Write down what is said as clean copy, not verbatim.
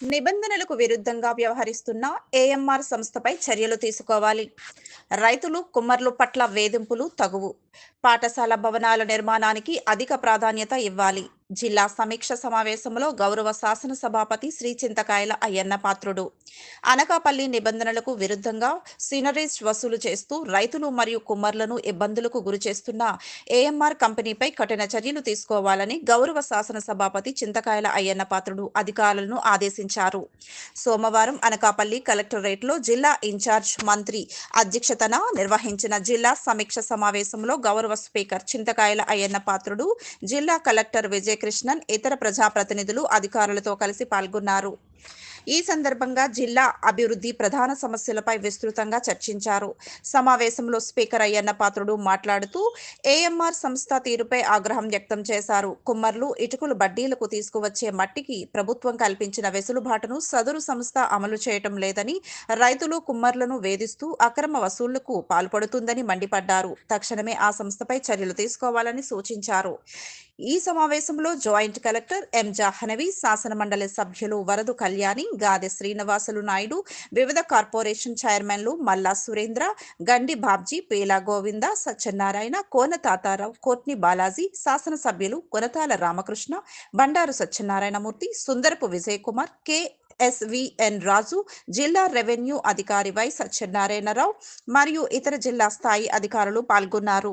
నిబంధనలకు విరుద్ధంగా వ్యవహరిస్తున్న ఏఎంఆర్ సంస్థపై చర్యలు తీసుకోవాలి. రైతులు, కుమ్మర్లు పట్ల వేధింపులు తగువు. పాఠశాల భవనాల నిర్మాణానికి అధిక ప్రాధాన్యత ఇవ్వాలి. జిల్లా సమీక్ష సమావేశంలో గౌరవ శాసన సభాపతి శ్రీ చింతకాయల అయ్యన్న పాత్రుడు. అనకాపల్లి నిబంధనలకు విరుద్ధంగా సినరీస్ వసూలు చేస్తూ రైతులు మరియు కుమ్మర్లను ఇబ్బందులకు గురిచేస్తున్న ఏఎంఆర్ కంపెనీపై కఠిన చర్యలు తీసుకోవాలని గౌరవ శాసన సభాపతి చింతకాయల అయ్యన్న పాత్రుడు అధికారులను ఆదేశించారు. సోమవారం అనకాపల్లి కలెక్టరేట్లో జిల్లా ఇన్ఛార్జ్ మంత్రి అధ్యక్షతన నిర్వహించిన జిల్లా సమీక్ష సమావేశంలో గౌరవ స్పీకర్ చింతకాయల అయ్యన్న పాత్రుడు, జిల్లా కలెక్టర్ విజయకృష్ణన్, ఇతర ప్రజాప్రతినిధులు అధికారులతో కలిసి పాల్గొన్నారు. ఈ సందర్భంగా జిల్లా అభివృద్ధి ప్రధాన సమస్యలపై విస్తృతంగా చర్చించారు. సమావేశంలో స్పీకర్ అయ్యన్న పాత్రుడు మాట్లాడుతూ ఏఎంఆర్ సంస్థ తీరుపై ఆగ్రహం వ్యక్తం చేశారు. కుమ్మర్లు, ఇటుకలు బడ్డీలకు తీసుకువచ్చే మట్టికి ప్రభుత్వం కల్పించిన వెసులుబాటును సదరు సంస్థ అమలు చేయటం లేదని, రైతులు, కుమ్మర్లను వేధిస్తూ అక్రమ వసూళ్లకు పాల్పడుతుందని మండిపడ్డారు. తక్షణమే ఆ సంస్థపై చర్యలు తీసుకోవాలని సూచించారు. ఈ సమావేశంలో జాయింట్ కలెక్టర్ ఎం జాహ్నవి, శాసన మండలి సభ్యులు వరదు కళ్యాణి, గాదె శ్రీనివాసులు నాయుడు, వివిధ కార్పొరేషన్ చైర్మన్లు మల్లా సురేంద్ర, గండి బాబ్జీ, పేలా గోవింద, సత్యనారాయణ, కోన తాతారావు, కోట్ని బాలాజీ, శాసనసభ్యులు కొనతాల రామకృష్ణ, బండారు సత్యనారాయణమూర్తి, సుందరపు విజయ్ కుమార్, ఎస్విఎన్ రాజు, జిల్లా రెవెన్యూ అధికారి వై సత్యనారాయణరావు మరియు ఇతర జిల్లా స్థాయి అధికారులు పాల్గొన్నారు.